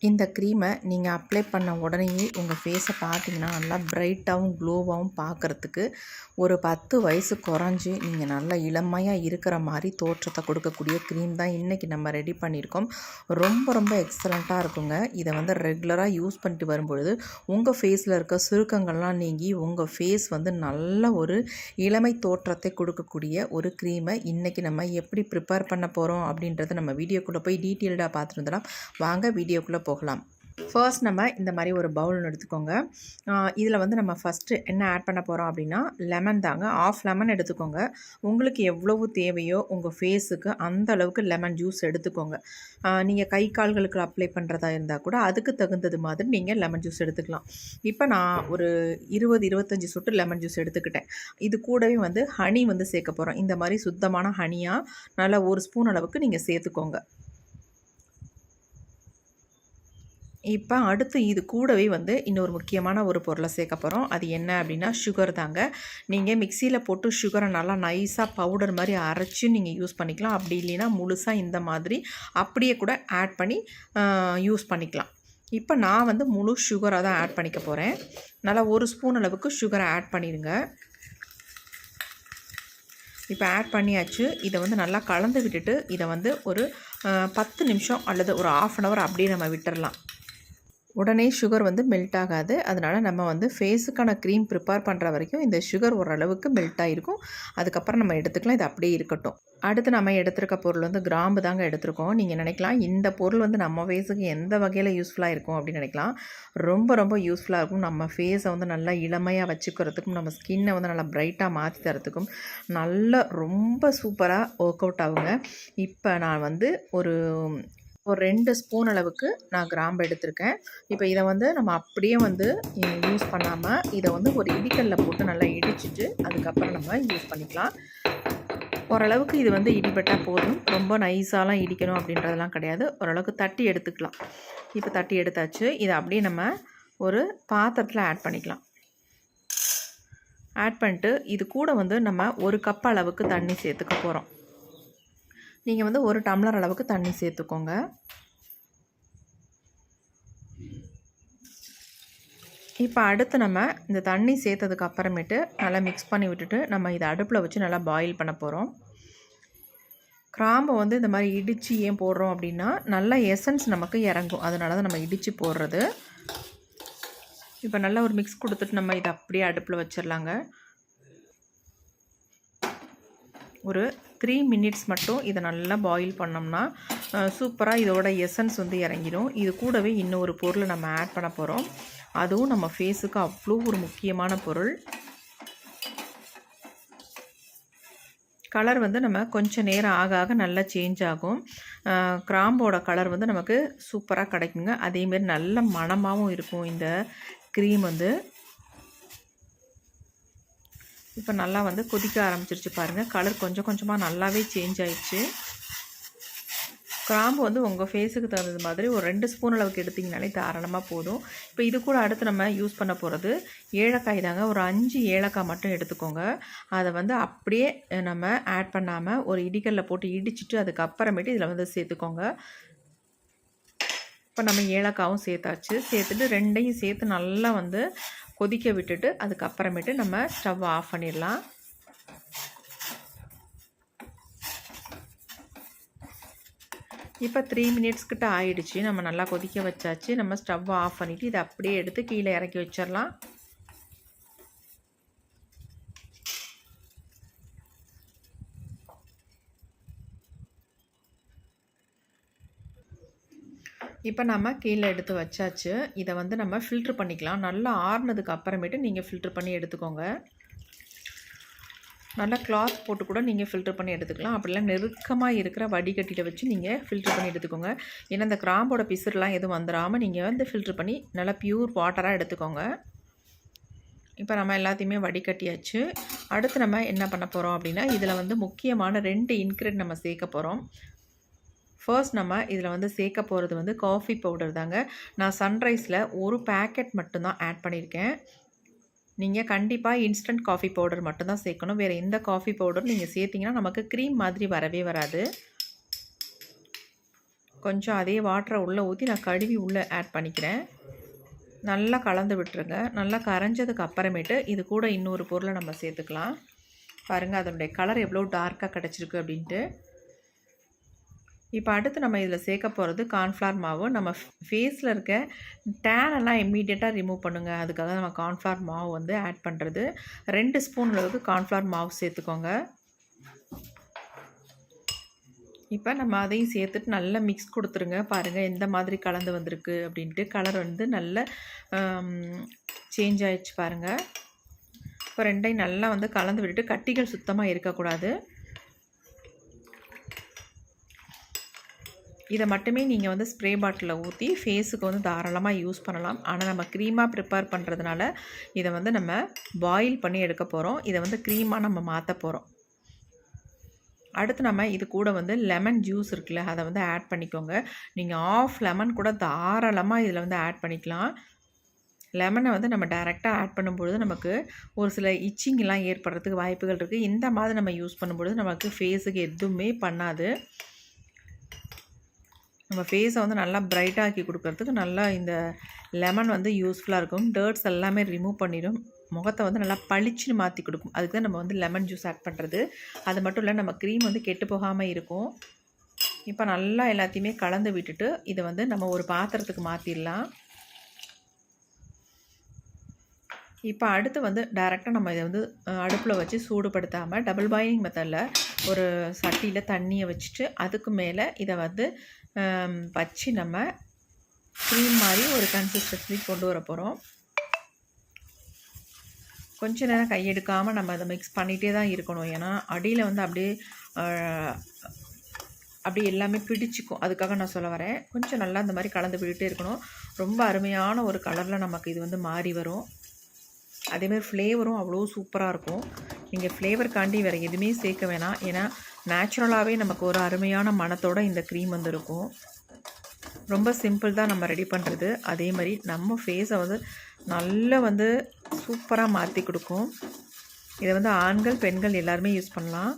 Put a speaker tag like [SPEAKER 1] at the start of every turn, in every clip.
[SPEAKER 1] இந்த க்ரீமை நீங்கள் அப்ளை பண்ண உடனேயே உங்கள் ஃபேஸை பார்த்தீங்கன்னா நல்லா பிரைட்டாகவும் க்ளோவாகவும் பார்க்குறதுக்கு ஒரு 10 வயசு குறைஞ்சி நீங்கள் நல்லா இளமையாக இருக்கிற மாதிரி தோற்றத்தை கொடுக்கக்கூடிய க்ரீம் தான் இன்றைக்கி நம்ம ரெடி பண்ணியிருக்கோம். ரொம்ப ரொம்ப எக்ஸலண்ட்டாக இருக்குங்க. இதை வந்து ரெகுலராக யூஸ் பண்ணிட்டு வரும்பொழுது உங்கள் ஃபேஸில் இருக்க சுருக்கங்கள்லாம் நீங்கி உங்கள் ஃபேஸ் வந்து நல்ல ஒரு இளமை தோற்றத்தை கொடுக்கக்கூடிய ஒரு க்ரீமை இன்றைக்கி நம்ம எப்படி ப்ரிப்பேர் பண்ண போகிறோம் அப்படின்றத நம்ம வீடியோக்குள்ளே போய் டீட்டெயில்டாக பார்த்துட்டு வந்துடலாம். வாங்க வீடியோக்குள்ளே போகலாம். ஃபர்ஸ்ட் நம்ம இந்த மாதிரி ஒரு பவுல் எடுத்துக்கோங்க. இதில் வந்து நம்ம ஃபஸ்ட்டு என்ன ஆட் பண்ண போகிறோம் அப்படின்னா லெமன் தாங்க. ஆஃப் லெமன் எடுத்துக்கோங்க. உங்களுக்கு எவ்வளவு தேவையோ உங்கள் ஃபேஸுக்கு அந்த அளவுக்கு லெமன் ஜூஸ் எடுத்துக்கோங்க. நீங்கள் கை கால்களுக்கு அப்ளை பண்ணுறதா இருந்தால் கூட அதுக்கு தகுந்தது மாதிரி நீங்கள் லெமன் ஜூஸ் எடுத்துக்கலாம். இப்போ நான் ஒரு 20-25 சொட்டு லெமன் ஜூஸ் எடுத்துக்கிட்டேன். இது கூடவே வந்து ஹனி வந்து சேர்க்க போகிறோம். இந்த மாதிரி சுத்தமான ஹனியாக நல்லா 1 ஸ்பூன் அளவுக்கு நீங்கள் சேர்த்துக்கோங்க. இப்போ அடுத்து இது கூடவே வந்து இன்னொரு முக்கியமான ஒரு பொருளை சேர்க்க போகிறோம். அது என்ன அப்படின்னா சுகர் தாங்க. நீங்கள் மிக்சியில் போட்டு சுகரை நல்லா நைஸாக பவுடர் மாதிரி அரைச்சி நீங்கள் யூஸ் பண்ணிக்கலாம். அப்படி இல்லைன்னா முழுசாக இந்த மாதிரி அப்படியே கூட ஆட் பண்ணி யூஸ் பண்ணிக்கலாம். இப்போ நான் வந்து முழு சுகராக தான் ஆட் பண்ணிக்க போகிறேன். நல்லா 1 ஸ்பூன் அளவுக்கு சுகரை ஆட் பண்ணிடுங்க. இப்போ ஆட் பண்ணியாச்சு. இதை வந்து நல்லா கலந்து விட்டுட்டு இதை வந்து ஒரு 10 நிமிஷம் அல்லது ஒரு 1/2 அன் ஹவர் அப்படியே நம்ம விட்டுடலாம். உடனே சுகர் வந்து மெல்ட் ஆகாது. அதனால் நம்ம வந்து ஃபேஸுக்கான க்ரீம் ப்ரிப்பேர் பண்ணுற வரைக்கும் இந்த சுகர் ஓரளவுக்கு மெல்ட் ஆகிருக்கும். அதுக்கப்புறம் நம்ம எடுத்துக்கலாம். இது அப்படியே இருக்கட்டும். அடுத்து நம்ம எடுத்துருக்க பொருள் வந்து கிராம்பு தாங்க எடுத்துருக்கோம். நீங்கள் நினைக்கலாம் இந்த பொருள் வந்து நம்ம ஃபேஸுக்கு எந்த வகையில் யூஸ்ஃபுல்லாக இருக்கும் அப்படின்னு நினைக்கலாம். ரொம்ப ரொம்ப யூஸ்ஃபுல்லாக இருக்கும். நம்ம ஃபேஸை வந்து நல்லா இளமையாக வச்சுக்கிறதுக்கும் நம்ம ஸ்கின்னை வந்து நல்லா பிரைட்டாக மாற்றி தரத்துக்கும் நல்ல ரொம்ப சூப்பராக ஒர்க் அவுட் ஆகுங்க. இப்போ நான் வந்து ஒரு 2 ஸ்பூன் அளவுக்கு நான் கிராம்பு எடுத்திருக்கேன். இப்போ இதை வந்து நம்ம அப்படியே வந்து யூஸ் பண்ணாமல் இதை வந்து ஒரு இடிக்கல்ல போட்டு நல்லா இடிச்சிட்டு அதுக்கப்புறம் நம்ம யூஸ் பண்ணிக்கலாம். ஓரளவுக்கு இது வந்து இடிபட்டால் போதும். ரொம்ப நைஸாலாம் இடிக்கணும் அப்படின்றதெல்லாம் கிடையாது. ஓரளவுக்கு தட்டி எடுத்துக்கலாம். இப்போ தட்டி எடுத்தாச்சு. இதை அப்படியே நம்ம ஒரு பாத்திரத்தில் ஆட் பண்ணிக்கலாம். ஆட் பண்ணிட்டு இது கூட வந்து நம்ம 1 கப் அளவுக்கு தண்ணி சேர்த்துக்க போகிறோம். நீங்கள் வந்து 1 டம்ளர் அளவுக்கு தண்ணி சேர்த்துக்கோங்க. இப்போ அடுத்து நம்ம இந்த தண்ணி சேர்த்ததுக்கு அப்புறமேட்டு நல்லா மிக்ஸ் பண்ணி விட்டுட்டு நம்ம இதை அடுப்பில் வச்சு நல்லா பாயில் பண்ண போகிறோம். கிராம்பை வந்து இந்த மாதிரி இடித்து ஏன் போடுறோம் அப்படின்னா நல்லா எசன்ஸ் நமக்கு இறங்கும். அதனால தான் நம்ம இடித்து போடுறது. இப்போ நல்லா ஒரு மிக்ஸ் கொடுத்துட்டு நம்ம இதை அப்படியே அடுப்பில் வச்சிடலாங்க. ஒரு 3 மினிட்ஸ் மட்டும் இதை நல்லா பாயில் பண்ணோம்னா சூப்பராக இதோட எசன்ஸ் வந்து இறங்கிடும். இது கூடவே இன்னொரு பொருளை நம்ம ஆட் பண்ண போகிறோம். அதுவும் நம்ம ஃபேஸுக்கு அவ்வளோ ஒரு முக்கியமான பொருள். கலர் வந்து நம்ம கொஞ்சம் நேரம் ஆக ஆக நல்லா சேஞ்ச் ஆகும். கிராம்போட கலர் வந்து நமக்கு சூப்பராக கிடைக்குங்க. அதேமாரி நல்ல மணமாகவும் இருக்கும் இந்த க்ரீம் வந்து. இப்போ நல்லா வந்து கொதிக்க ஆரம்பிச்சிருச்சு பாருங்கள். கலர் கொஞ்சம் கொஞ்சமாக நல்லாவே சேஞ்ச் ஆயிடுச்சு. கிராம்பு வந்து உங்கள் ஃபேஸுக்கு தகுந்த மாதிரி ஒரு 2 ஸ்பூன் அளவுக்கு எடுத்திங்கனாலே தாராளமாக போதும். இப்போ இது கூட அடுத்து நம்ம யூஸ் பண்ண போகிறது ஏலக்காய் தாங்க. ஒரு 5 ஏலக்காய் மட்டும் எடுத்துக்கோங்க. அதை வந்து அப்படியே நம்ம ஆட் பண்ணாமல் ஒரு இடிக்கல்ல போட்டு இடிச்சிட்டு அதுக்கப்புறமேட்டு இதில் வந்து சேர்த்துக்கோங்க. இப்போ நம்ம ஏலக்காவும் சேர்த்தாச்சு. சேர்த்துட்டு 2ஐயும் சேர்த்து நல்லா வந்து கொதிக்க விட்டுட்டு அதுக்கப்புறமேட்டு நம்ம ஸ்டவ் ஆஃப் பண்ணிடலாம். இப்போ 3 மினிட்ஸ் கிட்ட ஆயிடுச்சு. நம்ம நல்லா கொதிக்க வச்சாச்சு. நம்ம ஸ்டவ் ஆஃப் பண்ணிவிட்டு இதை அப்படியே எடுத்து கீழே இறக்கி வச்சிடலாம். இப்போ நம்ம கீழே எடுத்து வச்சாச்சு. இதை வந்து நம்ம ஃபில்ட்ரு பண்ணிக்கலாம். நல்லா ஆறுனதுக்கு அப்புறமேட்டு நீங்கள் ஃபில்ட்ரு பண்ணி எடுத்துக்கோங்க. நல்லா கிளாத் போட்டு கூட நீங்கள் ஃபில்ட்ரு பண்ணி எடுத்துக்கலாம். அப்படிலாம் நெருக்கமாக இருக்கிற வடிகட்டியில் வச்சு நீங்கள் ஃபில்ட்ரு பண்ணி எடுத்துக்கோங்க. ஏன்னா இந்த கிராம்போட பிசுறுலாம் எதுவும் வந்துடாமல் நீங்கள் வந்து ஃபில்ட்ரு பண்ணி நல்லா ப்யூர் வாட்டராக எடுத்துக்கோங்க. இப்போ நம்ம எல்லாத்தையுமே வடிகட்டியாச்சு. அடுத்து நம்ம என்ன பண்ண போகிறோம் அப்படின்னா இதில் வந்து முக்கியமான 2 இன்க்ரீடியன்ட் நம்ம சேர்க்க போகிறோம். ஃபர்ஸ்ட் நம்ம இதில் வந்து சேர்க்க போகிறது வந்து காஃபி பவுடர் தாங்க. நான் சன்ரைஸில் 1 பேக்கெட் மட்டும்தான் ஆட் பண்ணியிருக்கேன். நீங்கள் கண்டிப்பாக இன்ஸ்டன்ட் காஃபி பவுடர் மட்டும்தான் சேர்க்கணும். வேறு எந்த காஃபி பவுடரும் நீங்கள் சேர்த்திங்கன்னா நமக்கு க்ரீம் மாதிரி வரவே வராது. கொஞ்சம் அதே வாட்டரை உள்ளே ஊற்றி நான் கழுவி உள்ளே ஆட் பண்ணிக்கிறேன். நல்லா கலந்து விட்டுருங்க. நல்லா கரைஞ்சதுக்கு அப்புறமேட்டு இது கூட இன்னொரு பொருளை நம்ம சேர்த்துக்கலாம். பாருங்கள் அதனுடைய கலர் எவ்வளோ டார்க்காக கிடச்சிருக்கு அப்படின்ட்டு. இப்போ அடுத்து நம்ம இதில் சேர்க்க போகிறது கார்ன்ஃப்ளவர் மாவு. நம்ம ஃபேஸில் இருக்க டேனெல்லாம் இம்மீடியட்டாக ரிமூவ் பண்ணுங்கள். அதுக்காக நம்ம கார்ன்ஃப்ளவர் மாவு வந்து ஆட் பண்ணுறது. 2 ஸ்பூன் அளவுக்கு கார்ன்ஃப்ளவர் மாவு சேர்த்துக்கோங்க. இப்போ நம்ம அதையும் சேர்த்துட்டு நல்லா மிக்ஸ் கொடுத்துருங்க. பாருங்கள் எந்த மாதிரி கலந்து வந்திருக்கு அப்படின்ட்டு. கலர் வந்து நல்ல சேஞ்ச் ஆகிடுச்சு பாருங்கள். இப்போ ரெண்டையும் நல்லா வந்து கலந்து விட்டுட்டு கட்டிகள் சுத்தமாக இருக்கக்கூடாது. இதை மட்டுமே நீங்கள் வந்து ஸ்ப்ரே பாட்டிலில் ஊற்றி ஃபேஸுக்கு வந்து தாராளமாக யூஸ் பண்ணலாம். ஆனால் நம்ம க்ரீமாக ப்ரிப்பேர் பண்ணுறதுனால இதை வந்து நம்ம பாயில் பண்ணி எடுக்க போகிறோம். இதை வந்து க்ரீமாக நம்ம மாற்ற போகிறோம். அடுத்து நம்ம இது கூட வந்து லெமன் ஜூஸ் இருக்குல்ல, அதை வந்து ஆட் பண்ணிக்கோங்க. நீங்கள் ஆஃப் லெமன் கூட தாராளமாக இதில் வந்து ஆட் பண்ணிக்கலாம். லெமனை வந்து நம்ம டைரெக்டாக ஆட் பண்ணும்பொழுது நமக்கு ஒரு சில இச்சிங்கெலாம் ஏற்படுறதுக்கு வாய்ப்புகள் இருக்குது. இந்த மாதிரி நம்ம யூஸ் பண்ணும்பொழுது நமக்கு ஃபேஸுக்கு எதுவுமே பண்ணாது. நம்ம ஃபேஸை வந்து நல்லா பிரைட்டாக்கி கொடுக்கறதுக்கு நல்லா இந்த லெமன் வந்து யூஸ்ஃபுல்லாக இருக்கும். டர்ட்ஸ் எல்லாமே ரிமூவ் பண்ணிடும். முகத்தை வந்து நல்லா பளிச்சுன்னு மாற்றி கொடுக்கும். அதுக்கு தான் நம்ம வந்து லெமன் ஜூஸ் ஆட் பண்ணுறது. அது மட்டும் இல்லை நம்ம க்ரீம் வந்து கெட்டு போகாமல் இருக்கும். இப்போ நல்லா எல்லாத்தையுமே கலந்து விட்டுட்டு இதை வந்து நம்ம ஒரு பாத்திரத்துக்கு மாற்றிடலாம். இப்போ அடுத்து வந்து டைரெக்டாக நம்ம இதை வந்து அடுப்பில் வச்சு சூடுபடுத்தாமல் டபுள் பாயிலிங் மெத்தடில் ஒரு சட்டியில் தண்ணியை வச்சுட்டு அதுக்கு மேலே இதை வந்து வச்சு நம்ம க்ரீம் மாதிரி ஒரு கன்சிஸ்டன்சி கொண்டு வர போகிறோம். கொஞ்ச நேரம் கையெடுக்காமல் நம்ம அதை மிக்ஸ் பண்ணிகிட்டே தான் இருக்கணும். ஏன்னா அடியில் வந்து அப்படியே எல்லாமே பிடிச்சிக்கும். அதுக்காக நான் சொல்ல வரேன். கொஞ்சம் நல்லா இந்த மாதிரி கலந்து விட்டுட்டே இருக்கணும். ரொம்ப அருமையான ஒரு கலரில் நமக்கு இது வந்து மாறி வரும். அதேமாதிரி ஃப்ளேவரும் அவ்வளோ சூப்பராக இருக்கும். நீங்கள் ஃப்ளேவருக்காண்டி வேறு எதுவுமே சேர்க்க வேணாம். ஏன்னா நேச்சுரலாகவே நமக்கு ஒரு அருமையான மணத்தோடு இந்த க்ரீம் வந்து இருக்கும். ரொம்ப சிம்பிள் தான் நம்ம ரெடி பண்ணுறது. அதே மாதிரி நம்ம ஃபேஸை வந்து நல்லா வந்து சூப்பராக மாற்றி கொடுக்கும். இதை வந்து ஆண்கள் பெண்கள் எல்லாருமே யூஸ் பண்ணலாம்.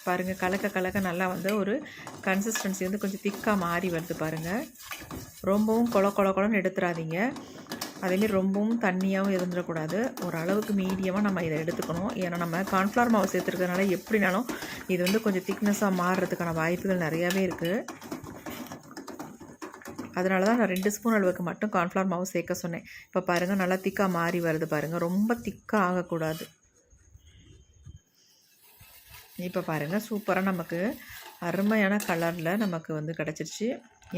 [SPEAKER 1] பாருங்கள் கலக்க கலக்க நல்லா வந்து ஒரு கன்சிஸ்டன்சி வந்து கொஞ்சம் திக்காக மாறி வருது பாருங்கள். ரொம்பவும் கொலன்னு எடுத்துடாதீங்க. அதேமாரி ரொம்பவும் தண்ணியாகவும் இருந்துடக்கூடாது. ஓரளவுக்கு மீடியமாக நம்ம இதை எடுத்துக்கணும். ஏன்னா நம்ம கார்ன்ஃப்ளவர் மாவு சேர்த்துருக்கிறதுனால எப்படினாலும் இது வந்து கொஞ்சம் திக்னஸாக மாறுறதுக்கான வாய்ப்புகள் நிறையாவே இருக்குது. அதனால தான் நான் 2 ஸ்பூன் அளவுக்கு மட்டும் கார்ன்ஃப்ளவர் மாவு சேர்க்க சொன்னேன். இப்போ பாருங்கள் நல்லா திக்காக மாறி வருது பாருங்கள். ரொம்ப திக்காக ஆகக்கூடாது. இப்போ பாருங்கள் சூப்பராக நமக்கு அருமையான கலரில் நமக்கு வந்து கிடச்சிருச்சு.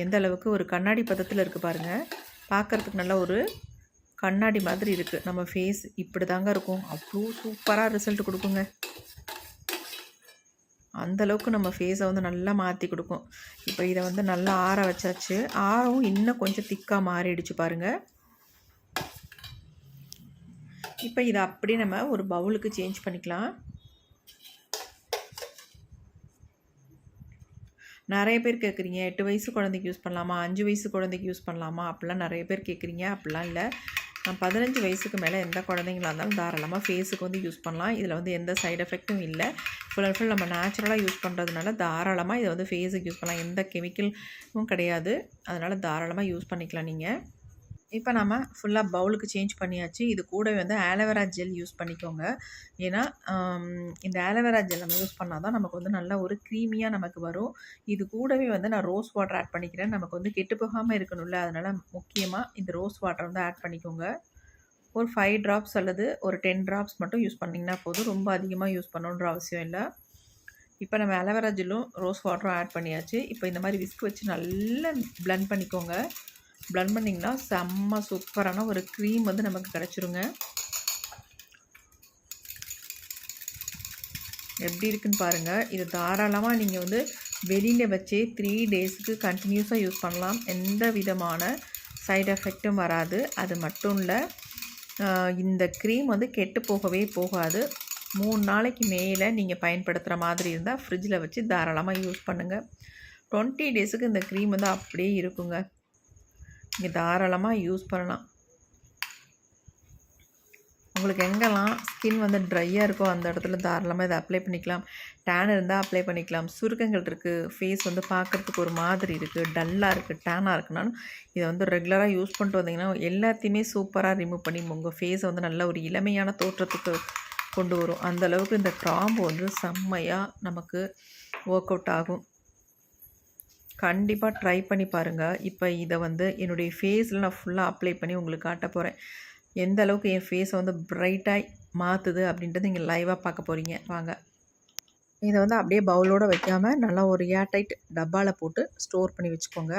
[SPEAKER 1] எந்த அளவுக்கு ஒரு கண்ணாடி பதத்தில் இருக்குது பாருங்கள். பார்க்குறதுக்கு நல்ல ஒரு கண்ணாடி மாதிரி இருக்குது. நம்ம ஃபேஸ் இப்படி தாங்க இருக்கும். அவ்வளோ சூப்பராக ரிசல்ட் கொடுக்குங்க. அந்தளவுக்கு நம்ம ஃபேஸை வந்து நல்லா மாற்றி கொடுக்கும். இப்போ இதை வந்து நல்லா ஆற வச்சாச்சு. ஆறவும் இன்னும் கொஞ்சம் திக்காக மாறிடுச்சு பாருங்கள். இப்போ இதை அப்படியே நம்ம ஒரு பவுலுக்கு சேஞ்ச் பண்ணிக்கலாம். நிறைய பேர் கேட்குறீங்க 8 வயசு குழந்தைக்கு யூஸ் பண்ணலாமா, 5 வயசு குழந்தைக்கு யூஸ் பண்ணலாமா அப்படிலாம் நிறைய பேர் கேட்குறீங்க. அப்படிலாம் இல்லை. 15 வயசுக்கு மேலே எந்த குழந்தைங்களா இருந்தாலும் தாராளமாக ஃபேஸுக்கு வந்து யூஸ் பண்ணலாம். இதில் வந்து எந்த சைடு எஃபெக்ட்டும் இல்லை. ஃபுல் அண்ட் ஃபுல் நம்ம நேச்சுரலாக யூஸ் பண்ணுறதுனால தாராளமாக இதை வந்து ஃபேஸுக்கு யூஸ் பண்ணலாம். எந்த கெமிக்கலும் கிடையாது. அதனால் தாராளமாக யூஸ் பண்ணிக்கலாம் நீங்கள். இப்போ நம்ம ஃபுல்லாக பவுலுக்கு சேஞ்ச் பண்ணியாச்சு. இது கூடவே வந்து ஆலோவேரா ஜெல் யூஸ் பண்ணிக்கோங்க. ஏன்னா இந்த ஆலோவேரா ஜெல் நம்ம யூஸ் பண்ணால் தான் நமக்கு வந்து நல்ல ஒரு க்ரீமியாக நமக்கு வரும். இது கூடவே வந்து நான் ரோஸ் வாட்டர் ஆட் பண்ணிக்கிறேன். நமக்கு வந்து கெட்டு போகாமல் இருக்கணும்ல, அதனால் முக்கியமாக இந்த ரோஸ் வாட்டர் வந்து ஆட் பண்ணிக்கோங்க. ஒரு 5 ட்ராப்ஸ் அல்லது ஒரு 10 ட்ராப்ஸ் மட்டும் யூஸ் பண்ணிங்கன்னா போதும். ரொம்ப அதிகமாக யூஸ் பண்ணணுன்ற அவசியம் இல்லை. இப்போ நம்ம ஆலோவேரா ஜெல்லும் ரோஸ் வாட்டரும் ஆட் பண்ணியாச்சு. இப்போ இந்த மாதிரி விஸ்க் வச்சு நல்லா பிளெண்ட் பண்ணிக்கோங்க. பிளெண்ட் பண்ணிங்கன்னா செம்ம சூப்பரான ஒரு க்ரீம் வந்து நமக்கு கிடச்சிருங்க. எப்படி இருக்குன்னு பாருங்கள். இது தாராளமாக நீங்கள் வந்து வெளியில் வச்சே 3 டேஸுக்கு கண்டினியூஸாக யூஸ் பண்ணலாம். எந்த விதமான சைடு எஃபெக்ட்டும் வராது. அது மட்டும் இல்லை, இந்த க்ரீம் வந்து கெட்டு போகவே போகாது. 3 நாளைக்கு மேலே நீங்கள் பயன்படுத்துகிற மாதிரி இருந்தால் ஃப்ரிட்ஜில் வச்சு தாராளமாக யூஸ் பண்ணுங்கள். 20 டேஸுக்கு இந்த க்ரீம் வந்து அப்படியே இருக்குங்க. நீங்கள் தாராளமாக யூஸ் பண்ணலாம். உங்களுக்கு எங்கெல்லாம் ஸ்கின் வந்து ட்ரையாக இருக்கோ அந்த இடத்துல தாராளமாக இதை அப்ளை பண்ணிக்கலாம். டேன் இருந்தால் அப்ளை பண்ணிக்கலாம். சுருக்கங்கள் இருக்குது, ஃபேஸ் வந்து பார்க்குறதுக்கு ஒரு மாதிரி இருக்குது, டல்லாக இருக்குது, டேனாக இருக்குனாலும் இதை வந்து ரெகுலராக யூஸ் பண்ணிட்டு வந்தீங்கன்னா எல்லாத்தையுமே சூப்பராக ரிமூவ் பண்ணி உங்கள் ஃபேஸை வந்து நல்ல ஒரு இளமையான தோற்றத்துக்கு கொண்டு வரும். அந்தளவுக்கு இந்த கிராம்பு வந்து செம்மையாக நமக்கு ஒர்க் அவுட் ஆகும். கண்டிப்பாக ட்ரை பண்ணி பாருங்கள். இப்போ இதை வந்து என்னுடைய ஃபேஸில் நான் ஃபுல்லாக அப்ளை பண்ணி உங்களுக்கு காட்ட போகிறேன். எந்த அளவுக்கு என் ஃபேஸை வந்து பிரைட்டாக மாற்றுது அப்படின்றது நீங்கள் லைவாக பார்க்க போகிறீங்க. வாங்க. இதை வந்து அப்படியே பவுலோடு வைக்காமல் நல்லா ஒரு ஏர்டைட் டப்பாவில் போட்டு ஸ்டோர் பண்ணி வச்சுக்கோங்க.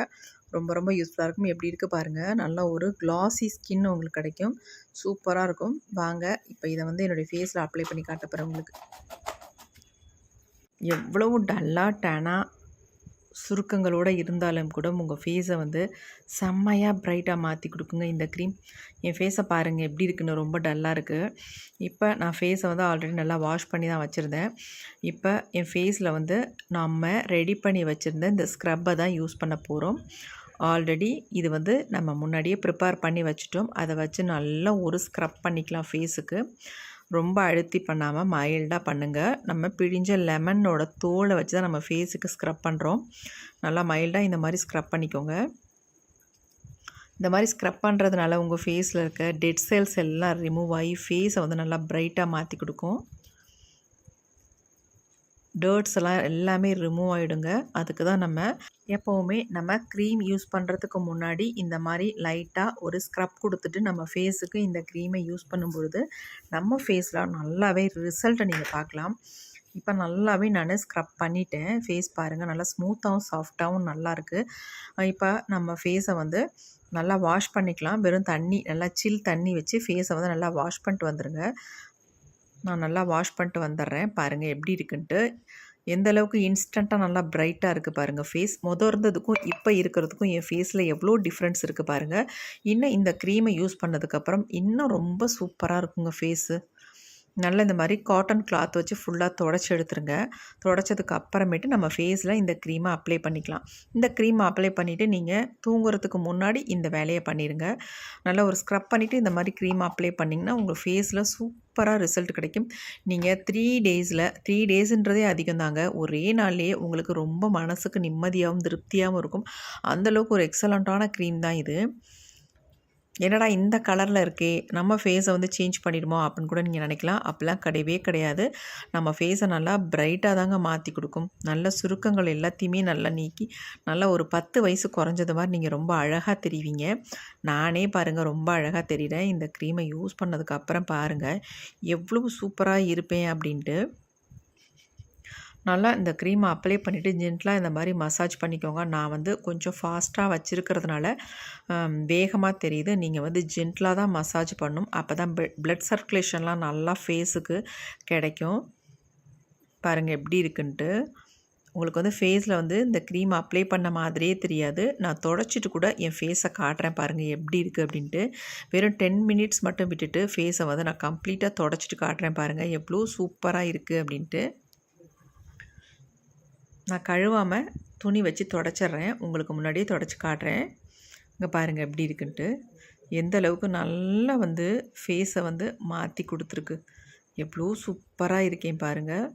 [SPEAKER 1] ரொம்ப ரொம்ப யூஸ்ஃபுல்லாக இருக்கும். எப்படி இருக்குது பாருங்கள். நல்லா ஒரு கிளாஸி ஸ்கின் உங்களுக்கு கிடைக்கும். சூப்பராக இருக்கும். வாங்க இப்போ இதை வந்து என்னுடைய ஃபேஸில் அப்ளை பண்ணி காட்ட போகிறேன் உங்களுக்கு. எவ்வளவு டல்லாக டேனாக சுருக்கங்களோடு இருந்தாலும் கூட உங்கள் ஃபேஸை வந்து செம்மையாக ப்ரைட்டாக மாற்றி கொடுக்குங்க இந்த க்ரீம். என் ஃபேஸை பாருங்கள் எப்படி இருக்குன்னு, ரொம்ப டல்லாக இருக்குது. இப்போ நான் ஃபேஸை வந்து ஆல்ரெடி நல்லா வாஷ் பண்ணி தான் வச்சுருந்தேன். இப்போ என் ஃபேஸில் வந்து நம்ம ரெடி பண்ணி வச்சுருந்த இந்த ஸ்க்ரப்பை தான் யூஸ் பண்ண போகிறோம். ஆல்ரெடி இது வந்து நம்ம முன்னாடியே ப்ரிப்பேர் பண்ணி வச்சுட்டோம். அதை வச்சு நல்லா ஒரு ஸ்க்ரப் பண்ணிக்கலாம் ஃபேஸுக்கு. ரொம்ப அழுத்தி பண்ணாமல் மைல்டாக பண்ணுங்கள். நம்ம பிழிஞ்ச லெமனோட தோலை வச்சு தான் நம்ம ஃபேஸுக்கு ஸ்க்ரப் பண்ணுறோம். நல்லா மைல்டாக இந்த மாதிரி ஸ்க்ரப் பண்ணிக்கோங்க. இந்த மாதிரி ஸ்க்ரப் பண்ணுறதுனால உங்கள் ஃபேஸில் இருக்க டெட் செல்ஸ் எல்லாம் ரிமூவ் ஆகி ஃபேஸை வந்து நல்லா ப்ரைட்டாக மாற்றி கொடுக்கும். டர்ட்ஸ் எல்லாம் எல்லாமே ரிமூவ் ஆகிடுங்க. அதுக்கு தான் நம்ம எப்போவுமே நம்ம க்ரீம் யூஸ் பண்ணுறதுக்கு முன்னாடி இந்த மாதிரி லைட்டாக ஒரு ஸ்க்ரப் கொடுத்துட்டு நம்ம ஃபேஸுக்கு இந்த க்ரீமை யூஸ் பண்ணும்பொழுது நம்ம ஃபேஸில் நல்லாவே ரிசல்ட்டை நீங்கள் பார்க்கலாம். இப்போ நல்லாவே நான் ஸ்க்ரப் பண்ணிட்டேன். ஃபேஸ் பாருங்கள், நல்லா ஸ்மூத்தாகவும் சாஃப்டாகவும் நல்லாயிருக்கு. இப்போ நம்ம ஃபேஸை வந்து நல்லா வாஷ் பண்ணிக்கலாம். வெறும் தண்ணி, நல்லா சில் தண்ணி வச்சு ஃபேஸை வந்து நல்லா வாஷ் பண்ணிட்டு வந்துடுங்க. நான் நல்லா வாஷ் பண்ணிட்டு வந்துடுறேன். பாருங்கள் எப்படி இருக்குன்ட்டு. எந்த அளவுக்கு இன்ஸ்டண்ட்டாக நல்லா ப்ரைட்டாக இருக்குது பாருங்கள் ஃபேஸ். இருந்ததுக்கும் இப்போ இருக்கிறதுக்கும் என் ஃபேஸில் எவ்வளோ டிஃப்ரென்ஸ் இருக்குது பாருங்கள். இன்னும் இந்த க்ரீமை யூஸ் பண்ணதுக்கப்புறம் இன்னும் ரொம்ப சூப்பராக இருக்குங்க ஃபேஸு. நல்லா இந்த மாதிரி காட்டன் கிளாத் வச்சு ஃபுல்லாக தொடச்சி எடுத்துருங்க. தொடச்சதுக்கு அப்புறமேட்டு நம்ம ஃபேஸில் இந்த க்ரீமை அப்ளை பண்ணிக்கலாம். இந்த க்ரீமை அப்ளை பண்ணிவிட்டு நீங்கள் தூங்குறதுக்கு முன்னாடி இந்த வேலையை பண்ணிடுங்க. நல்லா ஒரு ஸ்க்ரப் பண்ணிவிட்டு இந்த மாதிரி க்ரீமை அப்ளை பண்ணிங்கன்னா உங்கள் ஃபேஸில் சூப்பராக ரிசல்ட் கிடைக்கும். நீங்கள் 3 டேஸுன்றதே அதிகம் தாங்க. ஒரே நாள்லேயே உங்களுக்கு ரொம்ப மனசுக்கு நிம்மதியாகவும் திருப்தியாகவும் இருக்கும். அந்தளவுக்கு ஒரு எக்ஸலண்ட்டான க்ரீம் தான் இது. என்னடா இந்த கலரில் இருக்கே, நம்ம ஃபேஸை வந்து சேஞ்ச் பண்ணிடுமோ அப்படின்னு கூட நீங்கள் நினைக்கலாம். அப்படிலாம் கிடையவே கிடையாது. நம்ம ஃபேஸை நல்லா ப்ரைட்டாக தாங்க மாற்றி கொடுக்கும். நல்ல சுருக்கங்கள் எல்லாத்தையுமே நல்லா நீக்கி நல்லா ஒரு 10 வயசு குறைஞ்சது மாதிரி நீங்கள் ரொம்ப அழகாக தெரிவிங்க. நானே பாருங்கள் ரொம்ப அழகாக தெரிகிறேன். இந்த க்ரீமை யூஸ் பண்ணதுக்கப்புறம் பாருங்கள் எவ்வளோ சூப்பராக இருப்பேன் அப்படின்ட்டு. நல்லா இந்த க்ரீமை அப்ளை பண்ணிவிட்டு ஜென்டலாக இந்த மாதிரி மசாஜ் பண்ணிக்கோங்க. நான் வந்து கொஞ்சம் ஃபாஸ்ட்டாக வச்சுருக்கிறதுனால வேகமாக தெரியுது. நீங்கள் வந்து ஜென்டலாக தான் மசாஜ் பண்ணணும். அப்போ தான் ப்ளட் சர்க்குலேஷன்லாம் நல்லா ஃபேஸுக்கு கிடைக்கும். பாருங்கள் எப்படி இருக்குன்ட்டு. உங்களுக்கு வந்து ஃபேஸில் வந்து இந்த க்ரீம் அப்ளை பண்ண மாதிரியே தெரியாது. நான் தொடச்சிட்டு கூட என் ஃபேஸை காட்டுறேன் பாருங்கள் எப்படி இருக்குது அப்படின்ட்டு. வெறும் 10 மினிட்ஸ் மட்டும் விட்டுட்டு ஃபேஸை வந்து நான் கம்ப்ளீட்டாக தொடச்சிட்டு காட்டுறேன் பாருங்கள் எவ்வளோ சூப்பராக இருக்குது அப்படின்ட்டு. நான் கழுவாமல் துணி வச்சு தொடச்சிட்றேன். உங்களுக்கு முன்னாடியே தொடச்சி காட்டுறேன். இங்கே பாருங்கள் எப்படி இருக்குன்ட்டு. எந்த அளவுக்கு நல்லா வந்து ஃபேஸை வந்து மாற்றி கொடுத்துருக்கு. எவ்வளோ சூப்பராக இருக்கேன் பாருங்கள்.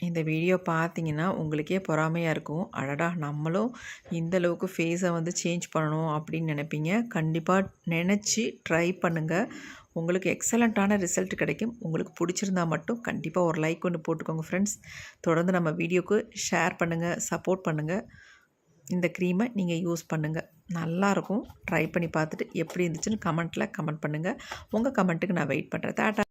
[SPEAKER 1] இந்த வீடியோ பார்த்தீங்கன்னா உங்களுக்கே பொறாமையாக இருக்கும். அடடா நம்மளும் இந்தளவுக்கு ஃபேஸை வந்து சேஞ்ச் பண்ணணும் அப்படின்னு நினைப்பீங்க. கண்டிப்பாக நினச்சி ட்ரை பண்ணுங்கள். உங்களுக்கு எக்ஸலண்ட்டான ரிசல்ட் கிடைக்கும். உங்களுக்கு பிடிச்சிருந்தா மட்டும் கண்டிப்பாக ஒரு லைக் ஒன்று போட்டுக்கோங்க ஃப்ரெண்ட்ஸ். தொடர்ந்து நம்ம வீடியோக்கு ஷேர் பண்ணுங்கள், சப்போர்ட் பண்ணுங்கள். இந்த க்ரீமை நீங்கள் யூஸ் பண்ணுங்கள், நல்லாயிருக்கும். ட்ரை பண்ணி பார்த்துட்டு எப்படி இருந்துச்சுன்னு கமெண்ட் பண்ணுங்கள். உங்கள் கமெண்ட்டுக்கு நான் வெயிட் பண்ணுறேன். டாட்டா.